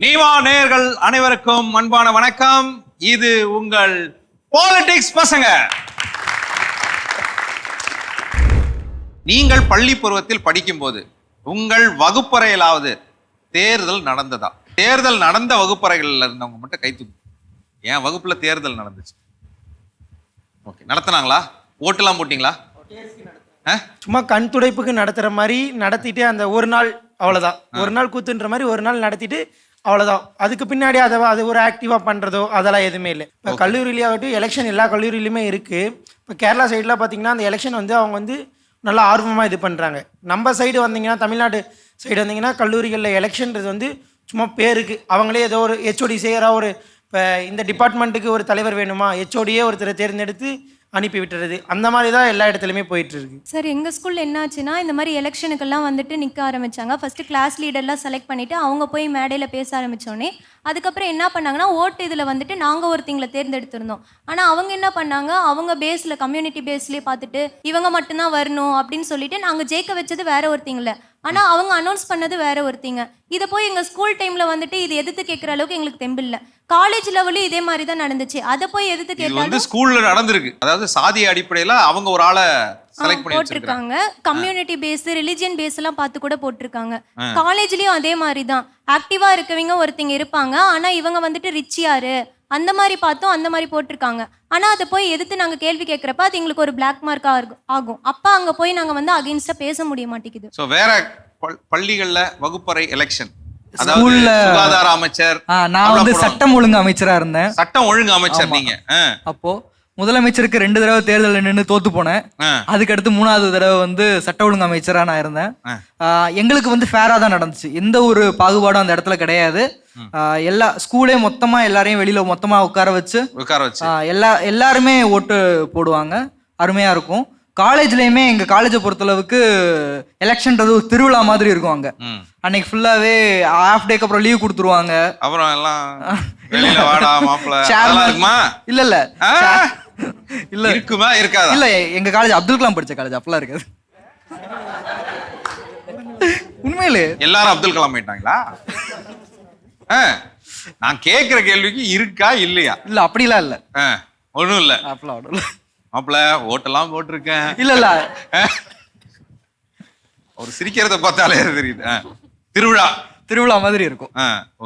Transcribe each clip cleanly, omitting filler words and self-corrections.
நீவா நேயர்கள் அனைவருக்கும் அன்பான வணக்கம். இது உங்கள் பாலிடிக்ஸ் பசங்க. நீங்கள் பள்ளி பருவத்தில் படிக்கும் போது உங்கள் வகுப்பறையிலாவது தேர்தல் நடந்ததா? தேர்தல் நடந்த வகுப்பறைகள்ல இருந்தவங்க மட்டும் கை தூக்கு. என் வகுப்புல தேர்தல் நடந்துச்சு. ஓகே, நடத்தினாங்களா? ஓட்டுலாம் போட்டீங்களா? சும்மா கண் துடைப்புக்கு நடத்துற மாதிரி நடத்திட்டு அந்த ஒரு நாள் அவ்வளவுதான். ஒரு நாள் கூத்துன்ற மாதிரி ஒரு நாள் நடத்திட்டு அவ்வளவுதான். அதுக்கு பின்னாடி அது ஒரு ஆக்டிவா பண்றதோ அதெல்லாம் எதுவுமே இல்லை. இப்போ கல்லூரியிலேயாகட்டும் எலெக்ஷன் எல்லா கல்லூரியிலுமே இருக்கு. இப்போ கேரளா சைட்லாம் பார்த்தீங்கன்னா அந்த எலெக்ஷன் வந்து அவங்க வந்து நல்லா ஆர்வமாக இது பண்ணுறாங்க. நம்ம சைடு வந்தீங்கன்னா, தமிழ்நாடு சைடு வந்தீங்கன்னா கல்லூரிகளில் எலெக்ஷன்றது வந்து சும்மா பேருக்கு அவங்களே ஏதோ ஒரு ஹெச்ஓடி செய்கிற ஒரு இப்போ இந்த டிபார்ட்மெண்ட்டுக்கு ஒரு தலைவர் வேணுமா, ஹெச்ஓடியே ஒருத்தரை தேர்ந்தெடுத்து அனுப்பி விட்டுறது, அந்த மாதிரி தான் எல்லா இடத்துலையுமே போயிட்டு இருக்கு. சார், எங்கள் ஸ்கூலில் என்ன ஆச்சுன்னா, இந்த மாதிரி எலெக்ஷனுக்கெல்லாம் வந்துட்டு நிற்க ஆரம்பித்தாங்க. ஃபஸ்ட்டு கிளாஸ் லீடர்லாம் செலக்ட் பண்ணிவிட்டு அவங்க போய் மேடையில் பேச ஆரம்பித்தோடனே அதுக்கப்புறம் என்ன பண்ணாங்கன்னா, ஓட்டு இதில் வந்துட்டு நாங்கள் ஒருத்தங்களை தேர்ந்தெடுத்திருந்தோம். ஆனால் அவங்க என்ன பண்ணாங்க, அவங்க பேஸில் கம்யூனிட்டி பேஸ்லேயே பார்த்துட்டு இவங்க மட்டும்தான் வரணும் அப்படின்னு சொல்லிட்டு நாங்கள் ஜெயிக்க வச்சது வேற ஒருத்திங்கள, ஆனால் அவங்க அனௌன்ஸ் பண்ணது வேற ஒருத்திங்க. இதை போய் எங்கள் ஸ்கூல் டைமில் வந்துட்டு இது எதிர்த்து கேட்குற அளவுக்கு எங்களுக்கு தெம்பில்லை. காலேஜ் லெவலும் இதே மாதிரி தான் நடந்துச்சு. அதை போய் எதிர்த்து கேட்டாலும் ஸ்கூல்ல நடந்திருக்கு. அதாவது சாதி அடிப்படையில அவங்க ஒரு ஆளை செலக்ட் பண்ணி போட்டிருக்காங்க. கம்யூனிட்டி பேஸ், ரிலிஜியன் பேஸ் எல்லாம் பார்த்து கூட போட்டிருக்காங்க. காலேஜ்லயும் அதே மாதிரி தான் ஆக்டிவா இருக்கவங்க ஒருத்தங்க இருப்பாங்க. ஆனா இவங்க வந்துட்டு ரிச்சியாரு அந்த மாதிரி பார்த்தோம், அந்த மாதிரி போட்டிருக்காங்க. ஆனா அதை போய் எதிர்த்து நாங்க கேள்வி கேட்கறப்ப அது எங்களுக்கு ஒரு பிளாக் மார்க் ஆகும். அப்ப அங்க போய் நாங்க வந்து அகைன்ஸ்டா பேச முடிய மாட்டேங்குது. சோ வேற பள்ளிகள்ல வகுப்பறை எலெக்ஷன், சுகாதார அமைச்சர், நான் வந்து சட்டம் ஒழுங்கு அமைச்சரா இருந்தேன். சட்டம் ஒழுங்கு அமைச்சர் நீங்க. அப்போ முதலமைச்சருக்கு 2 தடவை தேர்தல் நின்று தோத்து போனேன். அதுக்கடுத்து 3வது தடவை வந்து சட்ட ஒழுங்கு அமைச்சரா நான் இருந்தேன். எங்களுக்கு வந்து ஃபேரா தான் நடந்துச்சு. எந்த ஒரு பாகுபாடும் அந்த இடத்துல கிடையாது. எல்லா ஸ்கூலே மொத்தமா எல்லாரையும் வெளியில மொத்தமா உட்கார வச்சு எல்லாருமே ஓட்டு போடுவாங்க. அருமையா இருக்கும். காலேஜ்லயுமே எங்க காலேஜை பொறுத்தளவுக்கு எலெக்ஷன்றது ஒரு திருவிழா மாதிரி இருக்கும். அங்க அன்னைக்கு ஃபுல்லாவே ஹாஃப் டேக்கு அப்புறம் லீவ் கொடுத்துருவாங்க. அப்புறம் எல்லாம் வெளியில வாடா மாப்ள இருக்குமா? இல்ல இல்ல இல்ல இருக்குமா இருக்காதா? இல்ல, எங்க காலேஜ் அப்துல் கலாம் படிச்ச காலேஜ், அப்பெல்லாம் இருக்காது. உண்மையிலே எல்லாரும் அப்துல் கலாம் ஆயிட்டாங்களா? நான் கேக்குற கேள்விக்கு இருக்கா இல்லையா? இல்ல அப்படிலாம் இல்ல. ஒண்ணும் இல்ல. அப்பெல்லாம் ஒண்ணும் இல்ல மாப்ள. ஓட்டெல்லாம் போட்டிருக்கேன். இல்ல இல்ல, ஒரு சிரிக்கிறத பார்த்தாலே தெரியுது. திருவிழா மாதிரி இருக்கும்.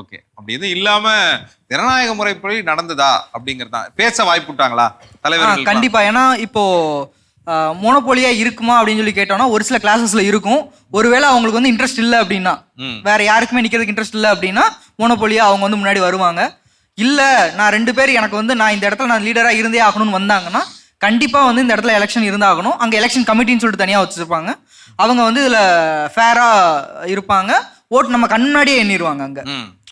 ஓகே. அப்படி எதுவும் இல்லாம ஜனநாயக முறைப்படி நடந்ததா அப்படிங்கறதா பேச வாய்ப்புட்டாங்களா தலைவர்கள்? கண்டிப்பா. ஏன்னா இப்போ மோனோபோலியா இருக்குமா அப்படின்னு சொல்லி கேட்டோம்னா ஒரு சில கிளாஸஸ்ல இருக்கும். ஒருவேளை அவங்களுக்கு வந்து இன்ட்ரெஸ்ட் இல்லை அப்படின்னா, வேற யாருக்குமே நிக்கிறதுக்கு இன்ட்ரெஸ்ட் இல்லை அப்படின்னா மோனோபோலியா அவங்க வந்து முன்னாடி வருவாங்க. இல்ல நான் 2 பேர் எனக்கு வந்து நான் இந்த இடத்துல நான் லீடரா இருந்தே ஆகணும்னு வந்தாங்கன்னா கண்டிப்பா வந்து இந்த இடத்துல எலெக்ஷன் இருந்தாகணும். அங்க எலெக்ஷன் கமிட்டின்னு சொல்லிட்டு தனியா வச்சிருப்பாங்க. அவங்க வந்து இதுல ஃபேரா இருப்பாங்க. ஓட்டு நம்ம கண் முன்னாடியே எண்ணிடுவாங்க அங்க.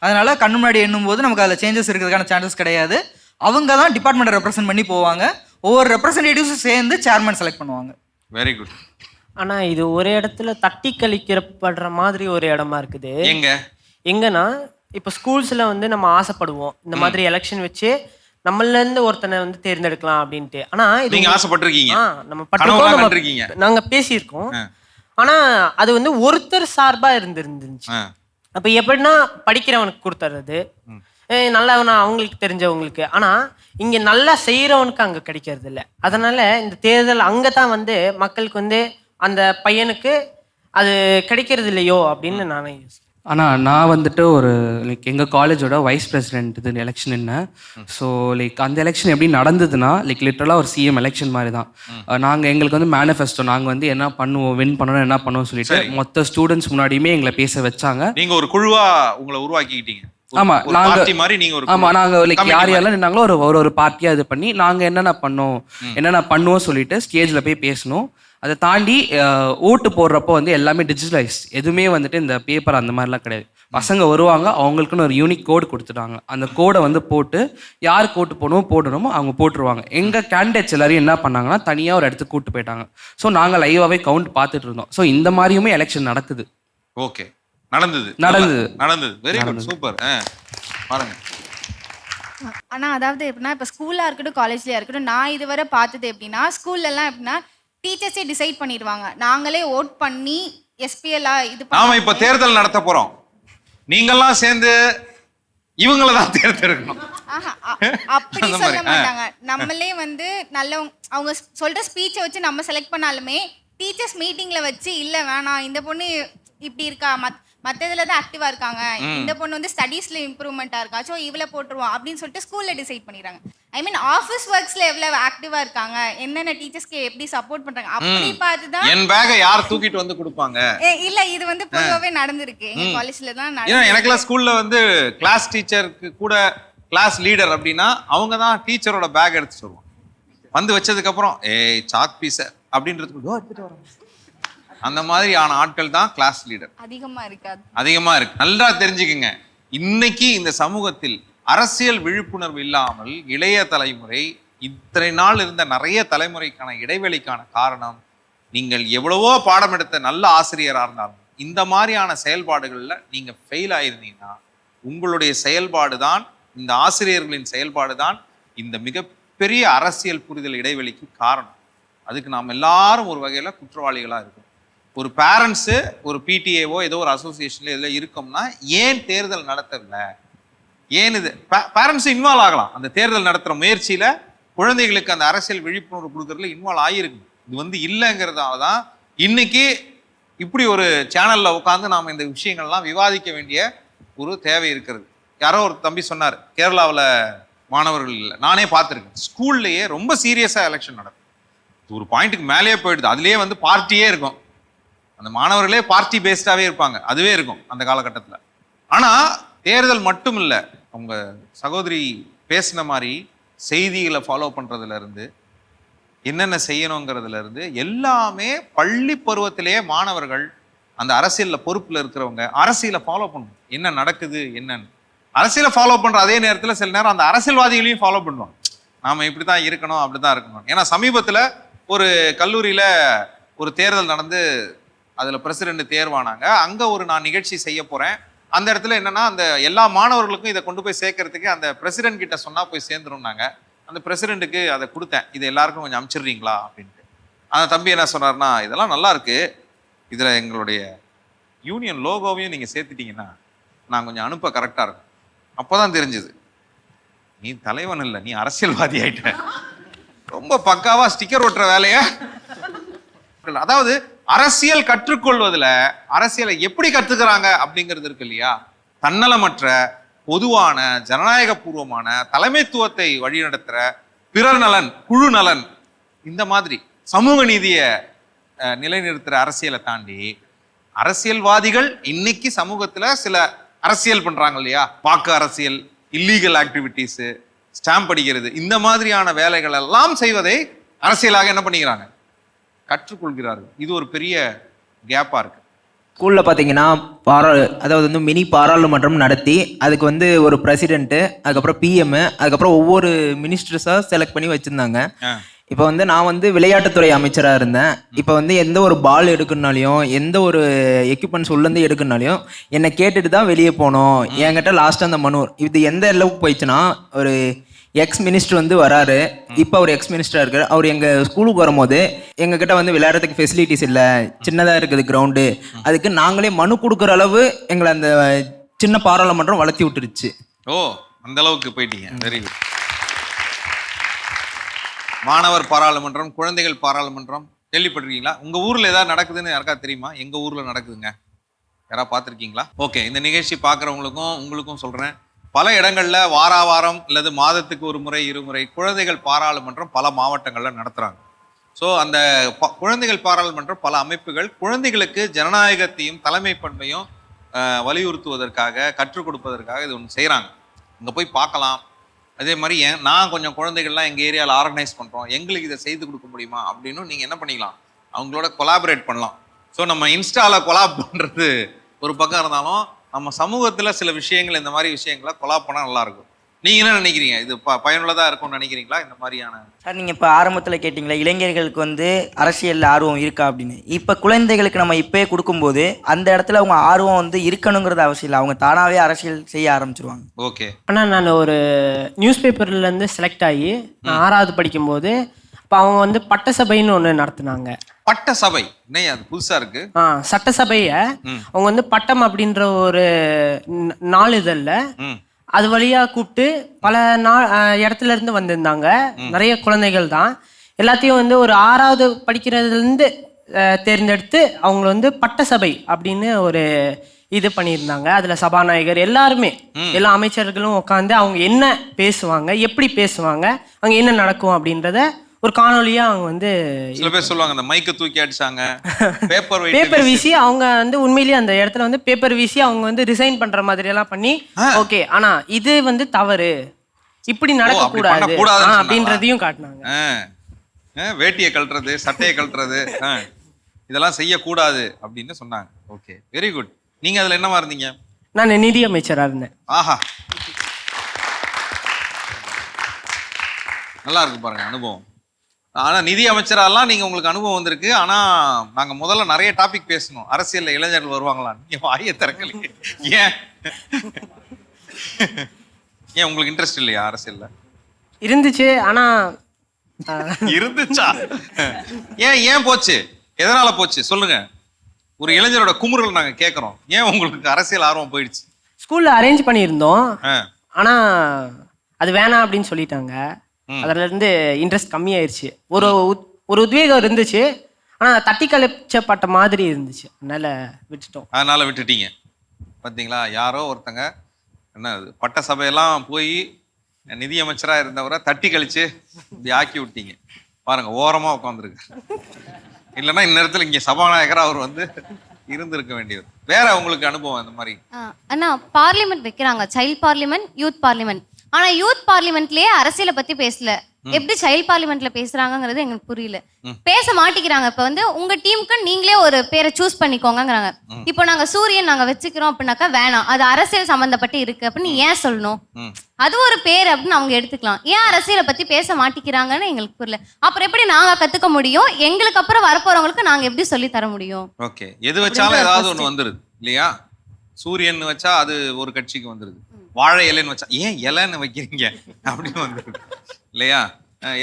அதனால கண் முன்னாடி எண்ணும் போது நமக்கு அதுல சேஞ்சஸ் இருக்கிறதுக்கான சான்சஸ் கிடையாது. அவங்க தான் டிபார்ட்மெண்ட் ரெப்ரசென்ட் பண்ணி போவாங்க. ஒவ்வொரு ரெப்ரசன்டேட்டிவ்ஸும் சேர்ந்து சேர்மன் செலக்ட் பண்ணுவாங்க. Very good. ஆனா இது ஒரு இடத்துல தட்டி கழிக்கப்படுற மாதிரி ஒரு இடமா இருக்குது. எங்கன்னா இப்போ ஸ்கூல்ஸ்ல வந்து நம்ம ஆசைப்படுவோம் இந்த மாதிரி எலெக்ஷன் வச்சு நம்மள இருந்து ஒருத்தனை வந்து தேர்ந்தெடுக்கலாம் அப்படின்ட்டு. ஆனா இது நீங்க ஆசைப்பட்டிருக்கீங்க. நம்ம பட்டிருக்கோம், நாங்க பேசியிருக்கோம். ஆனா அது வந்து ஒருத்தர் சார்பா இருந்துருந்துச்சு. அப்ப எப்படின்னா படிக்கிறவனுக்கு கொடுத்துறது, நல்லவனா அவங்களுக்கு தெரிஞ்சவங்களுக்கு. ஆனா இங்க நல்லா செய்யறவனுக்கு அங்க கிடைக்கிறது இல்லை. அதனால இந்த தேர்தல் அங்கதான் வந்து மக்களுக்கு வந்து அந்த பையனுக்கு அது கிடைக்கிறது இல்லையோ அப்படின்னு நானே யோசிக்கிறேன். ஆனால் நான் வந்துட்டு ஒரு லைக் எங்கள் காலேஜோட வைஸ் பிரசிடென்ட் இது எலெக்ஷன் என்ன. ஸோ லைக் அந்த எலெக்ஷன் எப்படி நடந்ததுன்னா லைக் லிட்டரலாக ஒரு சிஎம் எலெக்ஷன் மாதிரி தான். நாங்கள் எங்களுக்கு வந்து மேனிஃபெஸ்டோ நாங்கள் வந்து என்ன பண்ணுவோம், வின் பண்ணணும் என்ன பண்ணுவோம் சொல்லிட்டு மொத்த ஸ்டூடெண்ட்ஸ் முன்னாடியுமே எங்களை பேச வச்சாங்க. நீங்கள் ஒரு குழுவா உங்களை உருவாக்கிக்கிட்டீங்க. ஆமாம், நாங்கள் லைக் யார் யாரெல்லாம் நின்னாங்களோ ஒரு பார்ட்டியாக இது பண்ணி நாங்கள் என்னென்ன பண்ணுவோம் சொல்லிட்டு ஸ்டேஜில் போய் பேசணும். அதை தாண்டி ஓட்டு போடுறப்போ வந்து எல்லாமே டிஜிட்டலைஸ், எதுவுமே வந்துட்டு இந்த பேப்பர் அந்த மாதிரிலாம் கிடையாது. பசங்க வருவாங்க, அவங்களுக்குன்னு ஒரு யூனிக் கோடு கொடுத்துட்டாங்க. அந்த கோடை வந்து போட்டு யாருக்கு ஓட்டு போடணுமோ அவங்க போட்டுருவாங்க. எங்கள் கேண்டிடேட்ஸ் எல்லாரையும் என்ன பண்ணாங்கன்னா தனியாக ஒரு இடத்துக்கு கூப்பிட்டு போயிட்டாங்க. ஸோ நாங்கள் லைவாகவே கவுண்ட் பார்த்துட்டு இருந்தோம். ஸோ இந்த மாதிரியுமே எலெக்ஷன் நடக்குது. ஓகே, நடந்தது. Very good, super. பாருங்க. ஆனால் அதாவது எப்படின்னா இப்போ ஸ்கூலாக இருக்கட்டும் காலேஜ்லேயே இருக்கட்டும், நான் இதுவரை பார்த்தது எப்படின்னா ஸ்கூல்லலாம் எப்படின்னா டீச்சர்ஸே டிசைட் பண்ணிடுவாங்க. நாங்களே ஓட் பண்ணி எஸ்பிஎல்லா இது நாம இப்ப தேர்தல் நடத்த போறோம், நீங்கெல்லாம் சேர்ந்து இவங்கள தான் தேர்ந்தெடுக்கணும். அப்படி சொல்ல மாட்டாங்க. நம்மளே வந்து நல்லவங்க, அவங்க சொல்ற ஸ்பீச்சை வச்சு நம்ம செலக்ட் பண்ணாலுமே டீச்சர்ஸ் மீட்டிங்ல வச்சு இல்ல வேணாம் இந்த பொண்ணு இப்படி இருக்கா, மற்ற இதில் தான் ஆக்டிவா இருக்காங்க, இந்த பொண்ணு வந்து ஸ்டடீஸ்ல இம்ப்ரூவ்மெண்டா இருக்கா, ஸோ இவ்வளோ போட்டுருவோம் அப்படின்னு சொல்லிட்டு ஸ்கூல்ல டிசைட் பண்ணிடுறாங்க. ஐ மீன் ஆஃபீஸ் ஒர்க்ஸ்ல எவ்வளவு ஆக்டிவா இருக்காங்க, என்னென்ன டீச்சர்ஸ்க்கு எப்படி சப்போர்ட் பண்றாங்க அப்படி பார்த்து தான் என் பேக்கை யார் தூக்கிட்டு வந்து கொடுப்பாங்க. இல்ல இது வந்து பொதுவாகவே நடந்திருக்கு எங்க காலேஜ்ல தான். ஏன்னா எனக்குலாம் ஸ்கூல்ல வந்து கிளாஸ் டீச்சருக்கு கூட கிளாஸ் லீடர் அப்படின்னா அவங்க தான் டீச்சரோட பேக் எடுத்துட்டு வருவாங்க. வந்து வச்சதுக்கு அப்புறம் ஏய் சாக் பீஸ அப்படின்றதுக்கு எடுத்துட்டு வராங்க. அந்த மாதிரி ஆன ஆட்கள் தான் கிளாஸ் லீடர். அதிகமா இருக்காது, அதிகமா இருக்கு. நல்லா தெரிஞ்சுக்குங்க, இன்னைக்கு இந்த சமூகத்தில் அரசியல் விழிப்புணர்வு இல்லாமல் இளைய தலைமுறை இத்தனை நாள் இருந்த நிறைய தலைமுறைக்கான இடைவெளிக்கான காரணம், நீங்கள் எவ்வளவோ பாடம் எடுத்த நல்ல ஆசிரியராக இருந்தாலும் இந்த மாதிரியான செயல்பாடுகளில் நீங்க ஃபெயில் ஆயிருந்தீங்கன்னா உங்களுடைய செயல்பாடு தான், இந்த ஆசிரியர்களின் செயல்பாடு தான் இந்த மிகப்பெரிய அரசியல் புரிதல் இடைவெளிக்கு காரணம். அதுக்கு நாம் எல்லாரும் ஒரு வகையில் குற்றவாளிகளாக இருக்கும். ஒரு பேரண்ட்ஸு ஒரு பிடிஏவோ ஏதோ ஒரு அசோசியேஷன்ல இதில் இருக்கோம்னா ஏன் தேர்தல் நடத்தவில்லை, ஏன் இது பேரண்ட்ஸ் இன்வால்வ் ஆகலாம். அந்த தேர்தல் நடத்துகிற முயற்சியில் குழந்தைகளுக்கு அந்த அரசியல் விழிப்புணர்வு கொடுக்கறதுல இன்வால்வ் ஆகிருக்கு. இது வந்து இல்லைங்கிறதால தான் இன்னைக்கு இப்படி ஒரு சேனலில் உட்காந்து நாம் இந்த விஷயங்கள்லாம் விவாதிக்க வேண்டிய ஒரு தேவை இருக்கிறது. யாரோ ஒரு தம்பி சொன்னார், கேரளாவில் மாணவர்கள் இல்லை, நானே பார்த்துருக்கேன், ஸ்கூல்லையே ரொம்ப சீரியஸாக எலெக்ஷன் நடக்கும். ஒரு பாயிண்ட்டுக்கு மேலேயே போயிடுது, அதுலேயே வந்து பார்ட்டியே இருக்கும், அந்த மாணவர்களே பார்ட்டி பேஸ்டாகவே இருப்பாங்க, அதுவே இருக்கும் அந்த காலகட்டத்தில். ஆனால் தேர்தல் மட்டும் இல்லை, அவங்க சகோதரி பேசின மாதிரி செய்திகளை ஃபாலோ பண்ணுறதுல இருந்து என்னென்ன செய்யணுங்கிறதுல இருந்து எல்லாமே பள்ளி பருவத்திலேயே மாணவர்கள் அந்த அரசியலில் பொறுப்பில் இருக்கிறவங்க அரசியலை ஃபாலோ பண்ணணும், என்ன நடக்குது என்னன்னு. அரசியலை ஃபாலோ பண்ணுற அதே நேரத்தில் சில நேரம் அந்த அரசியல்வாதிகளையும் ஃபாலோ பண்ணுவாங்க, நாம் இப்படி தான் இருக்கணும் அப்படி தான் இருக்கணும். ஏன்னா சமீபத்தில் ஒரு கல்லூரியில் ஒரு தேர்தல் நடந்து அதில் பிரசிடென்ட் தேர்வானாங்க. அங்கே ஒரு நான் நிகழ்ச்சி செய்ய போகிறேன். அந்த இடத்துல என்னன்னா அந்த எல்லா மாணவர்களுக்கும் இதை கொண்டு போய் சேர்க்கறதுக்கு அந்த பிரசிடென்ட் கிட்ட சொன்னால் போய் சேர்ந்துரும்னாங்க. அந்த பிரசிடென்ட்டுக்கு அதை கொடுத்தேன், இது எல்லாருக்கும் கொஞ்சம் அனுப்பிச்சிடுறீங்களா அப்படின்ட்டு. அந்த தம்பி என்ன சொன்னார்னா, இதெல்லாம் நல்லா இருக்கு, இதில் எங்களுடைய யூனியன் லோகோவையும் நீங்கள் சேர்த்துட்டீங்கன்னா நான் கொஞ்சம் அனுப்ப கரெக்டாக இருக்கும். அப்போ தான் தெரிஞ்சுது, நீ தலைவன் இல்லை, நீ அரசியல்வாதி ஆயிட்ட. ரொம்ப பக்காவாக ஸ்டிக்கர் ஒட்டுற வேலையை. அதாவது அரசியல் கற்றுக்கொள்வதில் அரசியலை எப்படி கற்றுக்கிறாங்க அப்படிங்கிறது இருக்கு இல்லையா, தன்னலமற்ற பொதுவான ஜனநாயக பூர்வமான தலைமைத்துவத்தை வழிநடத்துற பிறர் நலன் குழு நலன் இந்த மாதிரி சமூக நீதியை நிலைநிறுத்துற அரசியலை தாண்டி அரசியல்வாதிகள் இன்னைக்கு சமூகத்துல சில அரசியல் பண்றாங்க இல்லையா, வாக்கு அரசியல், இல்லீகல் ஆக்டிவிட்டிஸ், ஸ்டாம்ப் அடிக்கிறது, இந்த மாதிரியான வேலைகள் எல்லாம் செய்வதை அரசியலாக என்ன பண்ணிக்கிறாங்க, கற்றுக்கொள்கிறார்கள். இது ஒரு பெரிய கேப்பா இருக்கு. ஸ்கூலில் பார்த்தீங்கன்னா அதாவது வந்து மினி பாராளுமன்றம் நடத்தி அதுக்கு வந்து ஒரு பிரசிடென்ட்டு, அதுக்கப்புறம் பிஎம், அதுக்கப்புறம் ஒவ்வொரு மினிஸ்டர்ஸாக செலக்ட் பண்ணி வச்சுருந்தாங்க. இப்போ வந்து நான் வந்து விளையாட்டுத்துறை அமைச்சராக இருந்தேன். இப்போ வந்து எந்த ஒரு பால் எடுக்கணுனாலையும் எந்த ஒரு எக்யூப்மெண்ட்ஸ் உள்ளேருந்து எடுக்கணுனாலையும் என்னை கேட்டுட்டு தான் வெளியே போகணும். என்கிட்ட லாஸ்ட்டாக அந்த மனு இது எந்த அளவுக்கு போயிடுச்சுன்னா, ஒரு எக்ஸ் மினிஸ்டர் வந்து வராரு, இப்போ அவர் எக்ஸ் மினிஸ்டராக இருக்கார். அவர் எங்கள் ஸ்கூலுக்கு வரும்போது எங்ககிட்ட வந்து விளையாடுறதுக்கு ஃபெசிலிட்டிஸ் இல்லை, சின்னதாக இருக்குது கிரவுண்டு, அதுக்கு நாங்களே மனு கொடுக்குற அளவு எங்களை அந்த சின்ன பாராளுமன்றம் வளர்த்தி விட்டுருச்சு. ஓ, அந்த அளவுக்கு போயிட்டீங்க. Very good. மாணவர் பாராளுமன்றம், குழந்தைகள் பாராளுமன்றம் கேள்விப்பட்டிருக்கீங்களா? உங்க ஊர்ல ஏதாவது நடக்குதுன்னு யாருக்கா தெரியுமா? எங்க ஊர்ல நடக்குதுங்க. யாராவது பார்த்துருக்கீங்களா? ஓகே, இந்த நிகழ்ச்சி பார்க்குறவங்களுக்கும் உங்களுக்கும் சொல்றேன், பல இடங்கள்ல வாரம் அல்லது மாதத்துக்கு ஒரு முறை இருமுறை குழந்தைகள் பாராளுமன்றம் பல மாவட்டங்கள்ல நடத்துறாங்க. ஸோ அந்த குழந்தைகள் பாராளுமன்றம் பல அமைப்புகள் குழந்தைகளுக்கு ஜனநாயகத்தையும் தலைமை பண்பையும் வலியுறுத்துவதற்காக கற்றுக் கொடுப்பதற்காக இது ஒன்று செய்கிறாங்க. இங்கே போய் பார்க்கலாம். அதே மாதிரி நான் கொஞ்சம் குழந்தைகள்லாம் எங்கள் ஏரியாவில் ஆர்கனைஸ் பண்ணுறோம், எங்களுக்கு இதை செய்து கொடுக்க முடியுமா அப்படின்னு நீங்கள் என்ன பண்ணிக்கலாம், அவங்களோட கொலாபரேட் பண்ணலாம். ஸோ நம்ம இன்ஸ்டாவில் கொலாப் பண்ணுறது ஒரு பக்கம் இருந்தாலும் நம்ம சமூகத்தில் சில விஷயங்கள் இந்த மாதிரி விஷயங்களை கொலாப் பண்ணால் நல்லாயிருக்கும். நீங்கள் என்ன நினைக்கிறீங்க? இது பயனுள்ளதாக இருக்கும்னு நினைக்கிறீங்களா? இந்த மாதிரியான சார், நீங்கள் இப்போ ஆரம்பத்தில் கேட்டிங்களா இளைஞர்களுக்கு வந்து அரசியல் ஆர்வம் இருக்கா அப்படின்னு. இப்போ குழந்தைகளுக்கு நம்ம இப்போயே கொடுக்கும்போது அந்த இடத்துல அவங்க ஆர்வம் வந்து இருக்கணுங்கிறது அவசியம் இல்லை, அவங்க தானாகவே அரசியல் செய்ய ஆரம்பிச்சிருவாங்க. ஓகே. ஆனால் நான் ஒரு நியூஸ் பேப்பர்லேருந்து செலக்ட் ஆகி நான் 6வது படிக்கும்போது அப்போ அவங்க வந்து பட்டசபைன்னு ஒன்று நடத்துனாங்க. பட்ட சபை என்ன அது புதுசா இருக்கு? சட்டசபையை அவங்க வந்து பட்டம் அப்படின்ற ஒரு நாளிதழில் அது வழியா கூப்பிட்டு பல இடத்துல இருந்து வந்திருந்தாங்க. நிறைய குழந்தைகள் தான். எல்லாத்தையும் வந்து ஒரு 6வது படிக்கிறதுலேருந்து தேர்ந்தெடுத்து அவங்கள வந்து பட்டசபை அப்படின்னு ஒரு இது பண்ணியிருந்தாங்க. அதுல சபாநாயகர் எல்லாருமே எல்லா அமைச்சர்களும் உட்காந்து அவங்க என்ன பேசுவாங்க, எப்படி பேசுவாங்க, அங்க என்ன நடக்கும் அப்படின்றத ஒரு காணொலியா அவங்க வந்து சில பேர் சொல்லுவாங்க அந்த மைக்க தூக்கி அடிச்சாங்க, பேப்பர் வீசி அவங்க வந்து உண்மையிலேயே அந்த இடத்துல வந்து பேப்பர் வீசி அவங்க வந்து ரிசைன் பண்ற மாதிரி எல்லாம் பண்ணி ஓகே ஆனா இது வந்து தவறு, இப்படி நடக்க கூடாது அப்படின்றதையும் காட்டினாங்க. வேட்டியை கழட்டுறது, சட்டையை கழட்டுறது, இதெல்லாம் செய்யக்கூடாது அப்படின்னு சொன்னாங்க. Okay, very good. நீங்க அதுல என்னவா இருந்தீங்க? நான் நிதி அமைச்சரா இருந்தேன். ஆஹா, நல்லா இருக்கு பாருங்க அனுபவம். ஆனா நிதி அமைச்சரெல்லாம் நீங்க உங்களுக்கு அனுபவம் வந்திருக்கு. ஆனா நாங்க முதல்ல நிறைய டாபிக் பேசணும். அரசியல்ல இளைஞர்கள் வருவாங்களா? நீங்க வாயை திறக்கலையே. ஏன் ஏன் உங்களுக்கு இன்ட்ரெஸ்ட் இல்லையா அரசியல்ல? இருந்துச்சு, ஆனா இருந்துச்சா? ஏன் போச்சு? எதனால போச்சு சொல்லுங்க. ஒரு இளைஞரோட குமுறல் நாங்க கேட்கறோம். ஏன் உங்களுக்கு அரசியல் ஆர்வம் போயிடுச்சு? ஸ்கூல்ல அரேஞ்ச் பண்ணியிருந்தோம், ஆனா அது வேணாம் அப்படின்னு சொல்லிட்டாங்க. அதுல இருந்து இன்ட்ரெஸ்ட் கம்மியாயிருச்சு. ஒரு உத்வேகம் இருந்துச்சு, ஆனா தட்டி கழிச்சப்பட்ட மாதிரி இருந்துச்சு. அதனால விட்டுட்டீங்க. பாத்தீங்களா, யாரோ ஒருத்தங்க என்ன பட்ட சபையெல்லாம் போய் நிதி அமைச்சரா இருந்தவரை தட்டி கழிச்சு இப்படி ஆக்கி விட்டீங்க பாருங்க. ஓரமா உட்காந்துருக்கு. இல்லைன்னா இந்நேரத்துல இங்க சபாநாயகரா அவர் வந்து இருந்திருக்க வேண்டியது. வேற உங்களுக்கு அனுபவம் இந்த மாதிரி? அண்ணா, பார்லிமெண்ட் வைக்கிறாங்க, சைல்ட் பார்லிமெண்ட், யூத் பார்லிமெண்ட். ஆனா யூத் பார்லிமெண்ட்லயே அரசியலை பத்தி பேசல. எப்படி சைல்ட் பார்லிமெண்ட்ல பேசுறாங்கிறது எங்களுக்கு புரியல. பேச மாட்டேங்கிறாங்க. இப்ப வந்து உங்க டீமுக்கு நீங்களே ஒரு பேரை சூஸ் பண்ணிக்கோங்கிறாங்க. இப்போ நாங்க சூரியன் நாங்க வச்சுக்கிறோம் அப்படின்னாக்கா வேணாம், அது அரசியல் சம்பந்தப்பட்டு இருக்கு அப்படின்னு ஏன் சொல்லணும்? அது ஒரு பேர் அப்படின்னு அவங்க எடுத்துக்கலாம். ஏன் அரசியலை பத்தி பேச மாட்டேங்கிறாங்கன்னு எங்களுக்கு புரியல. அப்புறம் எப்படி நாங்க கத்துக்க முடியும்? எங்களுக்கு அப்புறம் வரப்போறவங்களுக்கு நாங்க எப்படி சொல்லி தர முடியும்? ஓகே, எது வச்சாலும் ஏதாவது ஒண்ணு வந்துருது இல்லையா? சூரியன் வச்சா அது ஒரு கட்சிக்கு வந்துருது. வாழை இலைன்னு வச்சா ஏன் இலைன்னு வைக்கிறீங்க அப்படின்னு வந்துருது இல்லையா?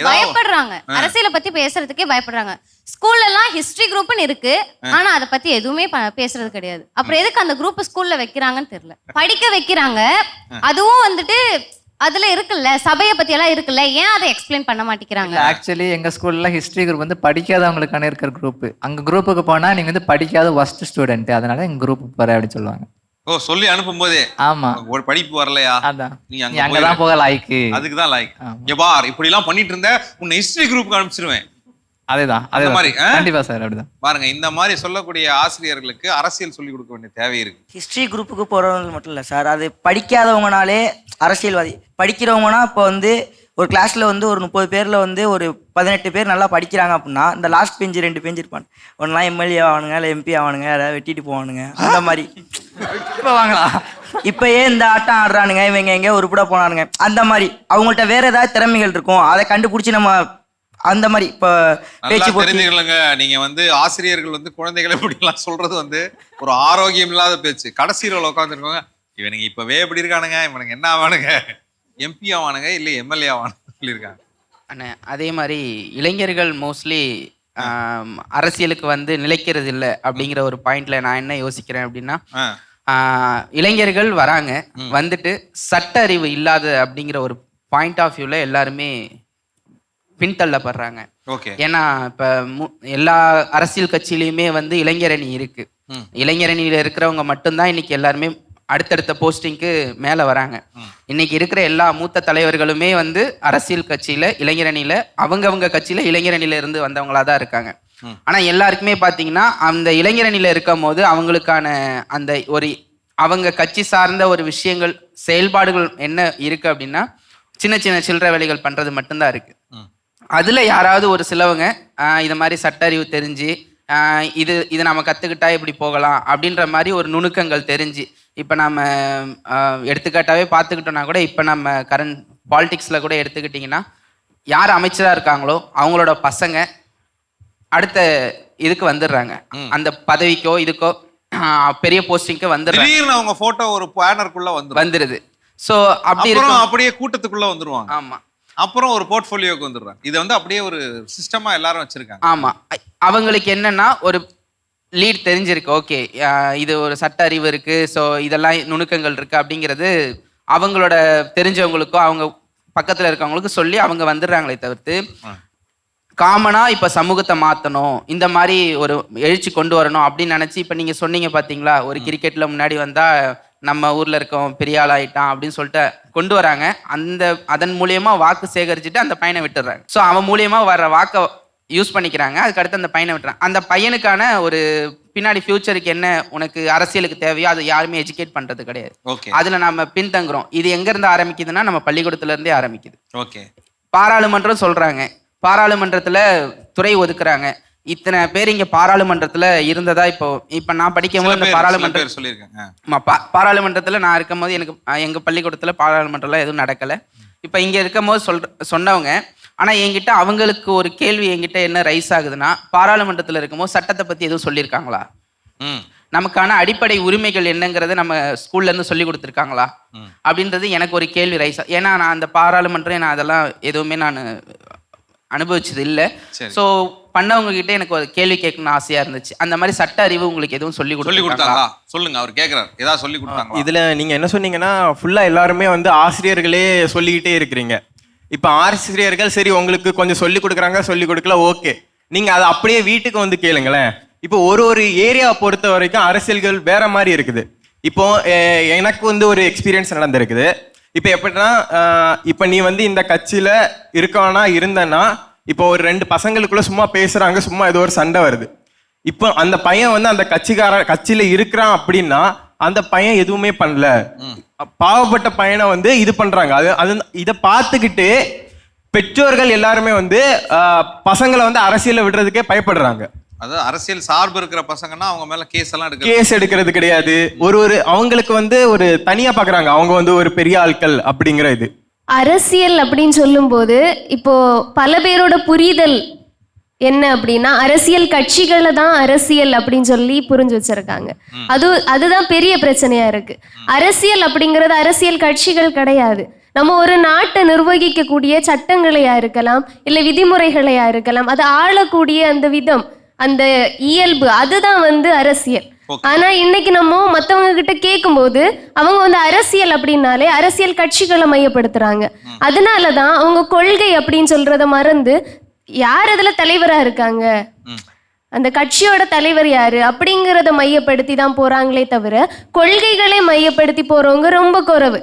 பயப்படுறாங்க, அரசியலை பத்தி பேசுறதுக்கே பயப்படுறாங்க. ஸ்கூல்ல எல்லாம் ஹிஸ்டரி குரூப்னு இருக்கு, ஆனா அதை பத்தி எதுவுமே பேசுறது கிடையாது. அப்புறம் எதுக்கு அந்த குரூப் ஸ்கூல்ல வைக்கிறாங்கன்னு தெரியல. படிக்க வைக்கிறாங்க, அதுவும் வந்துட்டு அதுல இருக்குல்ல சபையை பத்தி எல்லாம் இருக்குல்ல, ஏன் அதை எக்ஸ்பிளைன் பண்ண மாட்டேங்கிறாங்க? ஆக்சுவலி எங்க ஸ்கூல்ல ஹிஸ்டரி குரூப் வந்து படிக்காதவங்களுக்கான இருக்கிற குரூப். அங்க குரூப்புக்கு போனா நீங்க வந்து படிக்காத ஒஸ்ட் ஸ்டூடெண்ட், அதனால எங்க குரூப் போற அப்படின்னு சொல்லுவாங்க. ஓ, சொல்லி அனுப்பும் போதே ஆமா ஒரு படிப்பு வரலையா, அதான் நீ அங்கதான் போக லாய்க்கு, அதுக்குதான் லாய்க்கு. இங்க பார், இப்படி எல்லாம் பண்ணிட்டு இருந்த உன்னை ஹிஸ்டரி குரூப்புக்கு அனுப்பிச்சிருவேன். அதேதான் அதே மாதிரி. கண்டிப்பா சார், அப்படிதான். பாருங்க, இந்த மாதிரி சொல்லக்கூடிய ஆசிரியர்களுக்கு அரசியல் சொல்லி கொடுக்க வேண்டிய தேவை இருக்கு. ஹிஸ்டரி குரூப்புக்கு போறவங்க மட்டும் இல்லை சார், அது படிக்காதவங்கனாலே அரசியல்வாதி. படிக்கிறவங்கன்னா இப்போ வந்து ஒரு கிளாஸ்ல வந்து ஒரு 30 பேர்ல வந்து ஒரு 18 பேர் நல்லா படிக்கிறாங்க அப்படின்னா, இந்த லாஸ்ட் பெஞ்சு 2 பெஞ்சு இருப்பாங்க. ஒன்றுலாம் எம்எல்ஏ ஆவானுங்க, இல்லை எம்பி ஆவானுங்க, யாராவது வெட்டிட்டு போவானுங்க. அந்த மாதிரி இப்பயே இந்த ஆட்டம் ஆடுறானுங்க, இவங்க எங்க உருப்பட போனானுங்க. அந்த மாதிரி அவங்கள்ட்ட வேற ஏதாவது திறமைகள் இருக்கும், அதை கண்டுபிடிச்சி நம்ம அந்த மாதிரி இப்போ பேச்சு தெரிஞ்சுக்கலங்க. நீங்க வந்து ஆசிரியர்கள் வந்து குழந்தைகளை இப்படி எல்லாம் சொல்றது வந்து ஒரு ஆரோக்கியம் இல்லாத பேச்சு. கடைசி ரோல உட்காந்துருக்கோங்க, இவனுங்க இப்பவே எப்படி இருக்கானுங்க, இவனுங்க என்ன ஆவானுங்க, எம்பி ஆவானுங்க இல்லை எம்எல்ஏ ஆவானுங்க சொல்லியிருக்காங்க. அண்ணே, அதே மாதிரி இளைஞர்கள் மோஸ்ட்லி அரசியலுக்கு வந்து நிலைக்கிறது இல்லை அப்படிங்கிற ஒரு பாயிண்ட்ல நான் என்ன யோசிக்கிறேன் அப்படின்னா, இளைஞர்கள் வராங்க, வந்துட்டு சட்ட அறிவு இல்லாத அப்படிங்கிற ஒரு பாயிண்ட் ஆஃப் வியூல எல்லாருமே பின்தள்ளப்படுறாங்க. ஏன்னா இப்ப எல்லா அரசியல் கட்சியிலயுமே வந்து இளைஞரணி இருக்கு. இளைஞரணியில இருக்கிறவங்க மட்டும்தான் இன்னைக்கு எல்லாருமே அடுத்தடுத்த போஸ்டிங்க்கு மேல வராங்க. இன்னைக்கு இருக்கிற எல்லா மூத்த தலைவர்களுமே வந்து அரசியல் கட்சியில இளைஞரணியில அவங்க கட்சியில இளைஞரணியில இருந்து வந்தவங்களா தான் இருக்காங்க. ஆனா எல்லாருக்குமே பாத்தீங்கன்னா அந்த இளைஞரணியில இருக்கும் போது அவங்களுக்கான அந்த ஒரு அவங்க கட்சி சார்ந்த ஒரு விஷயங்கள் செயல்பாடுகள் என்ன இருக்கு அப்படின்னா, சின்ன சின்ன சில்லறை வேலைகள் பண்றது மட்டும்தான் இருக்கு. அதுல யாராவது ஒரு சிலவங்க இது மாதிரி சட்ட அறிவு தெரிஞ்சு இது நம்ம கத்துக்கிட்டா இப்படி போகலாம் அப்படின்ற மாதிரி ஒரு நுணுக்கங்கள் தெரிஞ்சு, இப்ப நம்ம எடுத்துக்காட்டாவே பார்த்துக்கிட்டோம்னா கூட, இப்ப நம்ம கரண்ட் பாலிடிக்ஸ்ல கூட எடுத்துக்கிட்டிங்கன்னா, யார் அமைச்சரா இருக்காங்களோ அவங்களோட பசங்க அடுத்த இதுக்கு வந்துடுறாங்க, அந்த பதவிக்கோ இதுக்கோ பெரிய போஸ்டிங்க்கு வந்துடுறாங்க. அவங்க போட்டோ ஒரு பேனருக்குள்ள வந்துருது. ஸோ அப்படி இருக்கும், அப்படியே கூட்டத்துக்குள்ள வந்துருவாங்க. ஆமா. அப்புறம் ஒரு போர்ட்ஃபோலியோக்கு வந்துடுறாங்க. இதை வந்து அப்படியே ஒரு சிஸ்டமா எல்லாரும் வச்சிருக்காங்க. ஆமா, அவங்களுக்கு என்னன்னா ஒரு லீட் தெரிஞ்சிருக்கு, ஓகே இது ஒரு சட்ட அறிவு இருக்கு, ஸோ இதெல்லாம் நுணுக்கங்கள் இருக்கு அப்படிங்கிறது அவங்களோட தெரிஞ்சவங்களுக்கோ அவங்க பக்கத்துல இருக்கவங்களுக்கு சொல்லி அவங்க வந்துடுறாங்களே தவிர்த்து காமனா இப்ப சமூகத்தை மாத்தணும், இந்த மாதிரி ஒரு எழுச்சி கொண்டு வரணும் அப்படின்னு நினைச்சு இப்ப நீங்க சொன்னீங்க பாத்தீங்களா, ஒரு கிரிக்கெட்ல முன்னாடி வந்தா நம்ம ஊர்ல இருக்கோம் பெரிய ஆள் ஆயிட்டான் அப்படின்னு சொல்லிட்டு கொண்டு வராங்க. அதன் மூலியமா வாக்கு சேகரிச்சுட்டு அந்த பையனை விட்டுறாங்க. ஸோ அவன் மூலியமா வர்ற வாக்கை யூஸ் பண்ணிக்கிறாங்க. அதுக்கடுத்து அந்த பையனை விட்டுறாங்க. அந்த பையனுக்கான ஒரு பின்னாடி ஃபியூச்சருக்கு என்ன உனக்கு அரசியலுக்கு தேவையோ அதை யாருமே எஜுகேட் பண்றது கிடையாது. அதுல நம்ம பின்தங்குறோம். இது எங்க இருந்து ஆரம்பிக்குதுன்னா நம்ம பள்ளிக்கூடத்துல இருந்தே ஆரம்பிக்குது. ஓகே, பாராளுமன்றம் சொல்றாங்க, பாராளுமன்றத்துல துறை ஒதுக்குறாங்க. இத்தனை பேர் இங்க பாராளுமன்றத்துல இருந்ததா இப்ப நான் படிக்கும் போது இந்த பாராளுமன்றத்துல நான் இருக்கும் போது எனக்கு எங்க பள்ளிக்கூடத்துல பாராளுமன்றம்லாம் எதுவும் நடக்கல. இப்ப இங்க இருக்கும் போது சொன்னவங்க, ஆனா என்கிட்ட அவங்களுக்கு ஒரு கேள்வி என்கிட்ட என்ன ரைஸ் ஆகுதுன்னா, பாராளுமன்றத்துல இருக்கும்போது சட்டத்தை பத்தி எதுவும் சொல்லியிருக்காங்களா, நமக்கான அடிப்படை உரிமைகள் என்னங்கிறத நம்ம ஸ்கூல்ல இருந்து சொல்லி கொடுத்துருக்காங்களா அப்படின்றது எனக்கு ஒரு கேள்வி ரைஸ். ஏன்னா நான் அந்த பாராளுமன்றம் நான் அதெல்லாம் எதுவுமே நான் அனுபவிச்சது இல்லை. ஸோ பண்ணவங்க கிட்ட எனக்கு ஒரு கேள்வி கேட்கணும்னு ஆசையா இருந்துச்சு. அந்த மாதிரி சட்ட அறிவு உங்களுக்கு எதுவும் சொல்லி கொடுத்தாங்களா? சொல்லுங்க, அவர் கேட்கிறார், ஏதாவது சொல்லி கொடுத்தாங்க. இதுல நீங்க என்ன சொன்னீங்கன்னா, ஃபுல்லா எல்லாருமே வந்து ஆசிரியர்களே சொல்லிக்கிட்டே இருக்கிறீங்க. இப்ப ஆசிரியர்கள் சரி உங்களுக்கு கொஞ்சம் சொல்லி கொடுக்குறாங்க, சொல்லி கொடுக்கல, ஓகே, நீங்க அதை அப்படியே வீட்டுக்கு வந்து கேளுங்களேன். இப்போ ஒரு ஏரியாவை பொறுத்த வரைக்கும் அரசியல்கள் வேற மாதிரி இருக்குது. இப்போ எனக்கு வந்து ஒரு எக்ஸ்பீரியன்ஸ் நடந்திருக்குது. இப்போ எப்படின்னா, இப்போ நீ வந்து இந்த கட்சியில இருக்கவனா இருந்தன்னா, இப்போ ஒரு 2 பசங்களுக்குள்ள சும்மா பேசுறாங்க, சும்மா ஏதோ ஒரு சண்டை வருது. இப்போ அந்த பையன் வந்து அந்த கட்சியில இருக்கிறான் அப்படின்னா அந்த பையன் எதுவுமே பண்ணல, பாவப்பட்ட பையனை வந்து இது பண்றாங்க. அது இதை பார்த்துக்கிட்டு பெற்றோர்கள் எல்லாருமே வந்து பசங்களை வந்து அரசியல விடுறதுக்கே பயப்படுறாங்க. அதாவது அரசியல் சார்பு இருக்கிற பசங்கன்னா அவங்க மேல கேஸ் எடுக்கிறது கிடையாது. அவங்களுக்கு வந்து ஒரு தனியா பாக்குறாங்க, அவங்க வந்து ஒரு பெரிய ஆட்கள் அப்படிங்கிற இது. அரசியல் அப்படின்னு சொல்லும்போது இப்போ பல பேரோட புரிதல் என்ன அப்படின்னா, அரசியல் கட்சிகளை தான் அரசியல் அப்படின்னு சொல்லி புரிஞ்சு வச்சிருக்காங்க. அதுதான் பெரிய பிரச்சனையா இருக்கு. அரசியல் அப்படிங்கிறது அரசியல் கட்சிகள் கிடையாது. நம்ம ஒரு நாட்டை நிர்வகிக்கக்கூடிய சட்டங்களையா இருக்கலாம், இல்லை விதிமுறைகளையா இருக்கலாம், அதை ஆளக்கூடிய அந்த விதம், அந்த இயல்பு, அதுதான் வந்து அரசியல். ஆனா இன்னைக்கு நம்ம மத்தவங்க கிட்ட கேட்கும்போது அவங்க வந்து அரசியல் அப்படின்னாலே அரசியல் கட்சிகளை மையப்படுத்துறாங்க. அதனாலதான் அவங்க கொள்கை அப்படின்னு சொல்றத மறந்து யார் அதுல தலைவரா இருக்காங்க, அந்த கட்சியோட தலைவர் யாரு அப்படிங்கிறத மையப்படுத்தி தான் போறாங்களே தவிர கொள்கைகளை மையப்படுத்தி போறவங்க ரொம்ப குறைவு.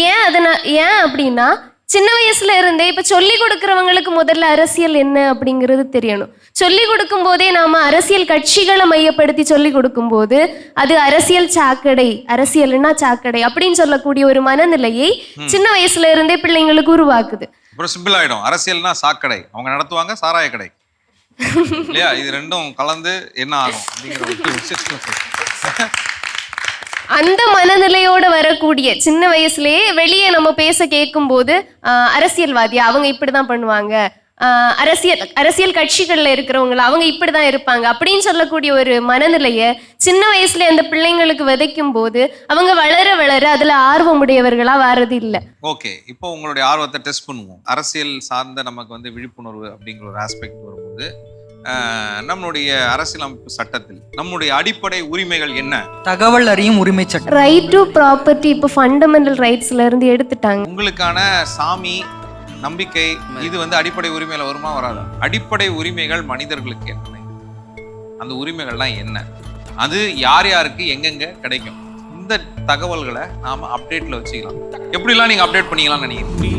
ஏன் அப்படின்னா, சின்ன வயசுல இருந்தே இப்ப சொல்லி கொடுக்கறவங்களுக்கு முதல்ல அரசியல் என்ன அப்படிங்கிறது தெரியணும். சொல்லி கொடுக்கும் போதே நாம அரசியல் கட்சிகளை மையப்படுத்தி சொல்லி கொடுக்கும் போது அது அரசியல் சாக்கடை, அரசியல்னா சாக்கடை அப்படின்னு சொல்லக்கூடிய ஒரு மனநிலையை சின்ன வயசுல இருந்தே பிள்ளைங்களுக்கு உருவாக்குது. அப்புறம் சிம்பிள் ஆயிடும், அரசியல்னா சாக்கடை, அவங்க நடத்துவாங்க சாராய கடை இல்லையா? இது ரெண்டும் கலந்து என்ன ஆகும் அப்படிங்கிற அந்த மனநிலையோட வரக்கூடிய சின்ன வயசுலயே வெளியே நம்ம பேச கேட்கும் போது அரசியல்வாதியா அவங்க இப்படிதான் பண்ணுவாங்க, அரசியல் கட்சிகள்ல இருக்கிறவங்கள அவங்க இப்படிதான் இருப்பாங்க அப்படின்னு சொல்லக்கூடிய ஒரு மனநிலைய சின்ன வயசுல அந்த பிள்ளைங்களுக்கு விதைக்கும் போது அவங்க வளர வளர அதுல ஆர்வம் உடையவர்களா வர்றது இல்லை. ஓகே, இப்போ உங்களுடைய ஆர்வத்தை டெஸ்ட் பண்ணுவோம். அரசியல் சார்ந்த நமக்கு வந்து விழிப்புணர்வு அப்படிங்கிற ஒரு ஆஸ்பெக்ட் வரும்போது நம்மளுடைய அரசியலமைப்பு சட்டத்தில் நம்முடைய அடிப்படை உரிமைகள் என்ன? தகவல் அறியும் உரிமை சட்டம், ரைட் டு ப்ராப்பர்ட்டி இப்போ ஃபண்டமெண்டல் ரைட்ஸ்ல இருந்து எடுத்துட்டாங்க. உங்களுக்கான சாமி நம்பிக்கை இது வந்து அடிப்படை உரிமையில வருமா வராது? அடிப்படை உரிமைகள் மனிதர்களுக்கு என்ன, அந்த உரிமைகள்லாம் என்ன, அது யார் யாருக்கு எங்கெங்க கிடைக்கும், இந்த தகவல்களை நாம அப்டேட்ல வச்சுக்கலாம். எப்படிலாம் நீங்க அப்டேட் பண்ணிக்கலாம்னு நினைக்கிறீங்க?